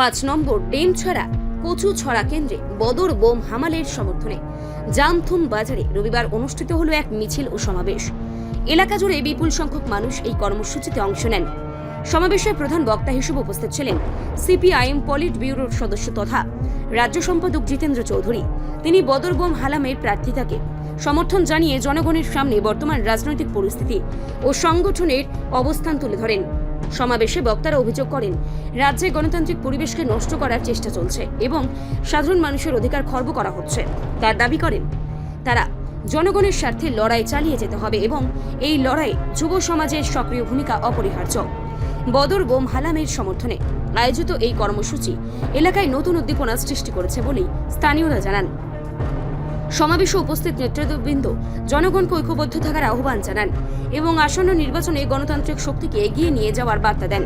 5 নম্বর ডেমছড়া কচুছড়া কেন্দ্রে বদর বোম হামালের সমর্থনে জামথুম বাজারে রবিবার অনুষ্ঠিত হলো এক মিছিল ও সমাবেশ। এলাকা জুড়ে বিপুল সংখ্যক মানুষ এই কর্মসূচিতে অংশ নেন। সমাবেশে প্রধান বক্তা হিসেবে উপস্থিত ছিলেন সিপিআইএম পলিট ব্যুরোর সদস্য তথা রাজ্য সম্পাদক জিতেন্দ্র চৌধুরী। তিনি বদর বোম হালামের প্রার্থিতাকে সমর্থন জানিয়ে জনগণের সামনে বর্তমান রাজনৈতিক পরিস্থিতি ও সংগঠনের অবস্থান তুলে ধরেন। সমাবেশে বক্তারা অভিযোগ করেন, রাজ্যে গণতান্ত্রিক পরিবেশকে নষ্ট করার চেষ্টা চলছে এবং সাধারণ মানুষের অধিকার খর্ব করা হচ্ছে। তার দাবি করেন, তারা জনগণের স্বার্থে লড়াই চালিয়ে যেতে হবে এবং এই লড়াইয়ে যুব সমাজের সক্রিয় ভূমিকা অপরিহার্য। বদর বোম হালামের সমর্থনে আয়োজিত এই কর্মসূচি এলাকায় নতুন উদ্দীপনা সৃষ্টি করেছে বলেই স্থানীয়রা জানান। সমাবেশে উপস্থিত নেতৃবৃন্দ জনগণকে ঐক্যবদ্ধ থাকার আহ্বান জানান এবং আসন্ন নির্বাচনে গণতান্ত্রিক শক্তিকে এগিয়ে নিয়ে যাওয়ার বার্তা দেন।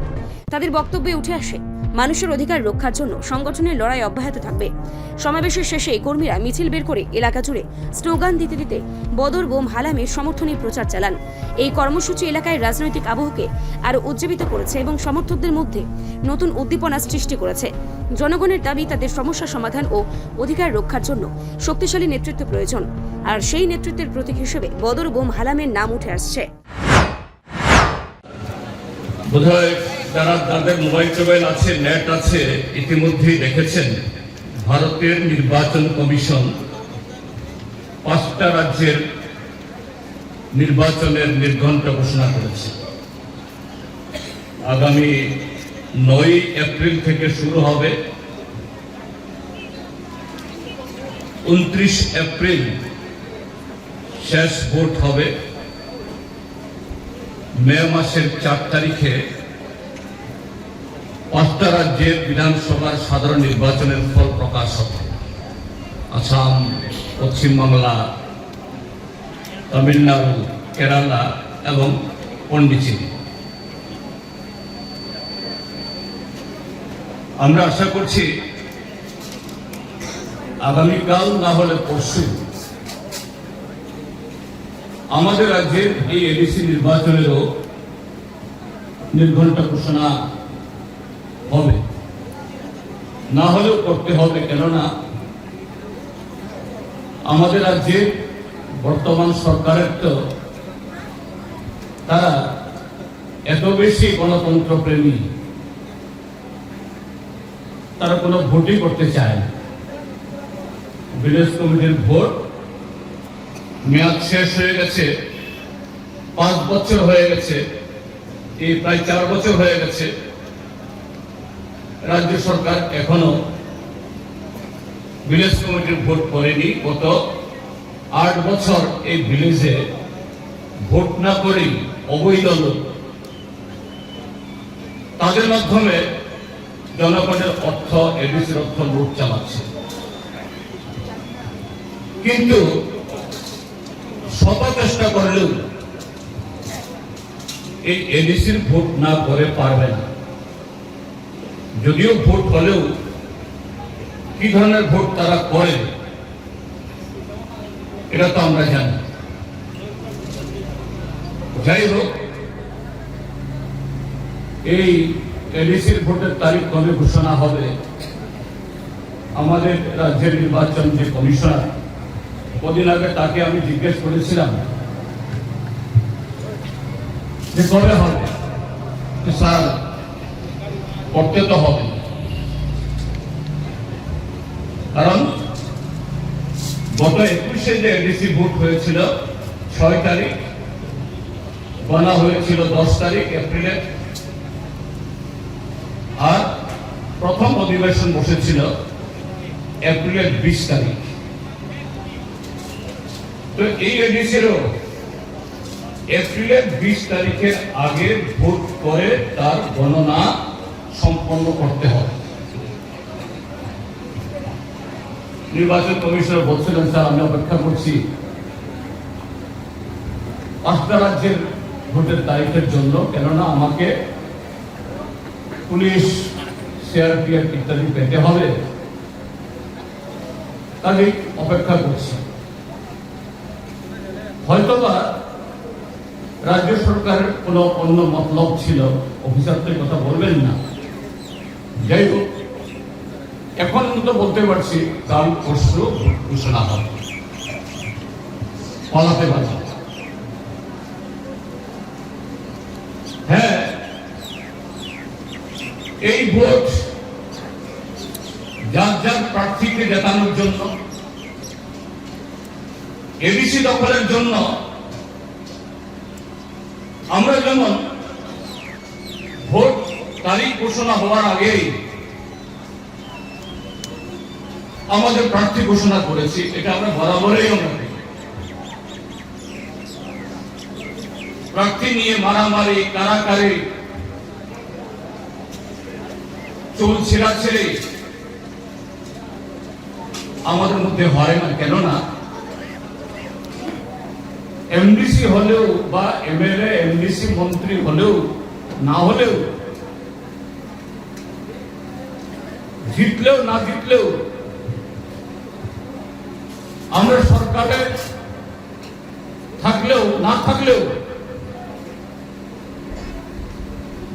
তাদের বক্তব্যে উঠে আসে, মানুষের অধিকার রক্ষার জন্য সংগঠনের লড়াই অব্যাহত থাকবে। সমাবেশের শেষে কর্মীরা মিছিল বের করে এলাকা জুড়ে স্লোগান দিতে দিতে বদর বোম হালামের সমর্থনের প্রচার চালান। এই কর্মসূচি এলাকায় রাজনৈতিক আবহকে আরও উজ্জীবিত করেছে এবং সমর্থকদের মধ্যে নতুন উদ্দীপনা সৃষ্টি করেছে। জনগণের দাবি, তাদের সমস্যা সমাধান ও অধিকার রক্ষার জন্য শক্তিশালী নেতৃত্ব প্রয়োজন, আর সেই নেতৃত্বের প্রতীক হিসেবে বদর বোম হালামের নাম উঠে আসছে। বোধহয় যাদের মোবাইল আছে, নেট আছে, ইতিমধ্যেই দেখেছেন ভারতের নির্বাচন কমিশন 5টা রাজ্যের নির্বাচনের নির্ঘণ্ট ঘোষণা করেছে। আগামী 9 এপ্রিল থেকে শুরু হবে, 29 এপ্রিল শেষ ভোট হবে, মে মাসের 4 তারিখে 5টা রাজ্যের বিধানসভার সাধারণ নির্বাচনের ফল প্রকাশ হবে। আসাম, পশ্চিমবাংলা, তামিলনাড়ু, কেরালা এবং পন্ডিচেরি। আমরা আশা করছি আগামীকাল না হলে পরশু আমাদের রাজ্যের এই এডিসি নির্বাচনেরও নির্ঘণ্ট ঘোষণা হবে, না হলেও করতে হবে। কেননা আমাদের রাজ্যের বর্তমান সরকারের তো তারা এত বেশি গণতন্ত্র প্রেমী, তারা কোনো ভোটই করতে চায় না। ভিলেজ কমিটির ভোট মেয়াদ শেষ হয়ে গেছে, 5 বছর হয়ে গেছে, এই প্রায় 4 বছর হয়ে গেছে। রাজ্য সরকার এখনো ভিলেজ কমিটির ভোট করেনি। গত 8 বছর এই ভিলেজে ভোট না করেই অবৈধ লোক তাদের মাধ্যমে জনগণের অর্থ, এডিসির অর্থ লুট চালাচ্ছে। কিন্তু শত চেষ্টা করলেও এই এডিসির ভোট না করে পারবে না। যদিও ভোট হলেও কি ধরনের ভোট তারা করে এটা তো আমরা জানি। যাই হোক, এই এডিসির ভোটের তারিখ কবে ঘোষণা হবে, আমাদের রাজ্যের নির্বাচন যে কমিশনার, কদিন আগে তাকে আমি জিজ্ঞেস করেছিলাম যে কবে হবে। স্যার, করতে তো হবে, কারণ গত 21-এ যে এডিসি ভোট হয়েছিল 6 তারিখ, গণনা হয়েছিল 10 তারিখ এপ্রিলে, আর প্রথম অধিবেশন বসেছিল এপ্রিলের 20 তারিখ। তো এই এডিসিরও এপ্রিলের 20 তারিখের আগে ভোট করে তার গণনা সম্পন্ন করতে হবে। নির্বাচন কমিশনার বলছিলেন, স্যার আমি অপেক্ষা করছি 5টা রাজ্যের ভোটের তারিখের জন্য, কেননা আমাকে পুলিশ, সিআরপিএফ ইত্যাদি পেতে হবে, তাই অপেক্ষা করছি। হয়তোবা রাজ্য সরকারের কোনো অন্য মতলব ছিল, অফিসারদের কথা বলবেন না। যাই হোক, এখন তো বলতে পারছি কাল পরশু ঘোষণা হবে, পালাতে পারছি। হ্যাঁ, এই ভোট যার যার প্রার্থীকে জেতানোর জন্য, এবিসি দখলের জন্য। আমরা যেমন ভোট তারিখ ঘোষণা হওয়ার আগেই আমাদের প্রার্থী ঘোষণা করেছি, এটা আমরা বরাবরই আমরা করি। প্রার্থী নিয়ে মারামারি, কারাকারি, চুল ছেঁড়াছেড়ি আমাদের মধ্যে হয় না। কেননা এমডিসি হলেও বা এমএলএ এমডিসি মন্ত্রী হলেও না হলেও, জিতলেও না জিতলেও, আমরা সরকারে থাকলেও না থাকলেও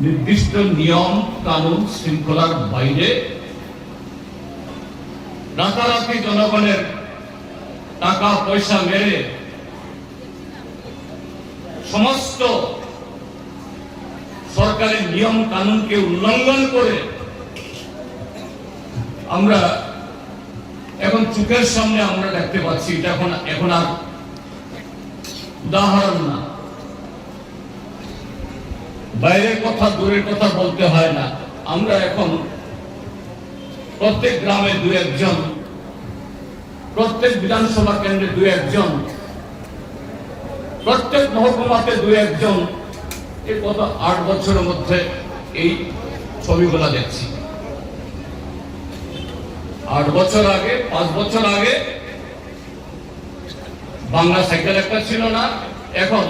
নির্দিষ্ট নিয়ম কানুন শৃঙ্খলার বাইরে রাতারাতি জনগণের টাকা পয়সা মেরে সমস্ত সরকারের নিয়ম কানুনকে উল্লঙ্ঘন করে আমরা এখন চোখের সামনে আমরা দেখতে পাচ্ছি। এটা এখন আর উদাহরণ না, বাইরের কথা দূরের কথা বলতে হয় না। আমরা এখন প্রত্যেক গ্রামে দু একজন, প্রত্যেক বিধানসভা কেন্দ্রে দু একজন, প্রত্যেক মহকুমাতে দু একজন, এই গত 8 বছরের মধ্যে এই ছবিগুলো দেখছি। 8 বছর আগে, 5 বছর আগে বাংলা সাইকেল একটা ছিল না, এখন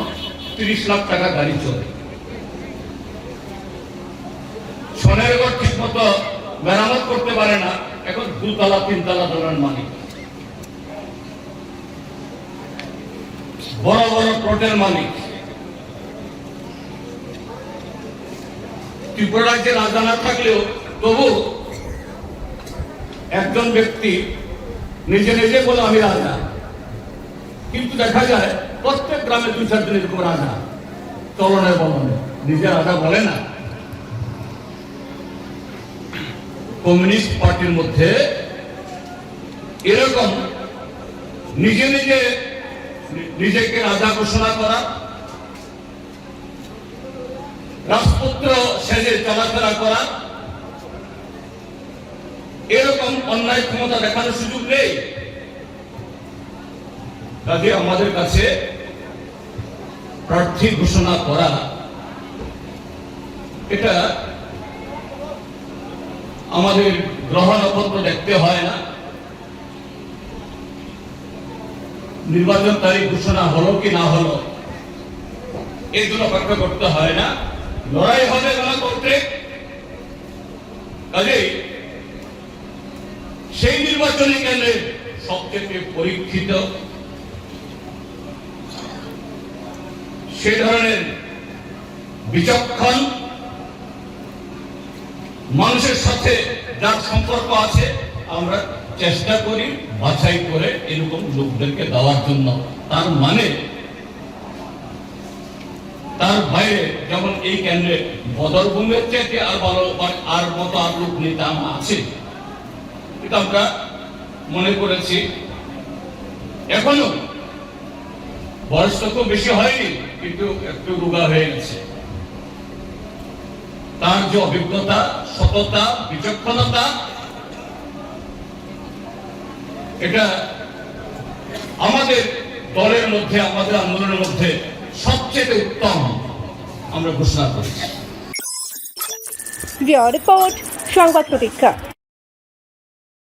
30 লাখ টাকা গাড়ি চলে। সোনের ঘর ঠিক মতো মেরামত করতে পারে না, এখন 2তলা 3তলা দোকান মালিক, বড় বড় প্লটের মালিক। ত্রিপুরা রাজ্যের রাজা না থাকলেও তবু একজন ব্যক্তি নিজে নিজে বলে আমি রাজা, কিন্তু দেখা যায় প্রত্যেক গ্রামে 2-4 জন এরকম রাজা, চলনে বলনে নিজে রাজা বলে না। কমিউনিস্ট পার্টির মধ্যে এরকম নিজে নিজে নিজেকে রাজা ঘোষণা করা, রাজপুত্র সেজে চলাফেরা করা, এরকম অন্যায় ক্ষমতা দেখানোর সুযোগ নেই। কাজে আমাদের কাছে প্রার্থী ঘোষণা করা এটা আমাদের গ্রহ নক্ষত্র দেখতে হয় না, নির্বাচন তারিখ ঘোষণা হলো কি না হলো এগুলো অপেক্ষা করতে হয় না, লড়াই হবে গণতন্ত্রে। কাজেই সেই নির্বাচনী কেন্দ্রে সবচেয়ে পরীক্ষিত সে ধরনের বিচক্ষণ মানুষের সাথে যার সম্পর্ক আছে, আমরা চেষ্টা করি বাছাই করে এরকম লোকদেরকে দেওয়ার জন্য। তার মানে তার বাইরে যেমন এই কেন্দ্রে বদরভূমের চেয়ে আর ভালো আর মতো আর লোক নেতা আছে, এটা আমরা মনে করেছি। এখনো বয়স তো খুব বেশি হয়নি, কিন্তু একটু রোগা হয়ে গেছে। তার যে অভিজ্ঞতা, সততা, বিচক্ষণতা, এটা আমাদের দলের মধ্যে, আমাদের আন্দোলনের মধ্যে সবচেয়ে উত্তম আমরা ঘোষণা করেছি। রিপোর্ট সংবাদ প্রতীক্ষা।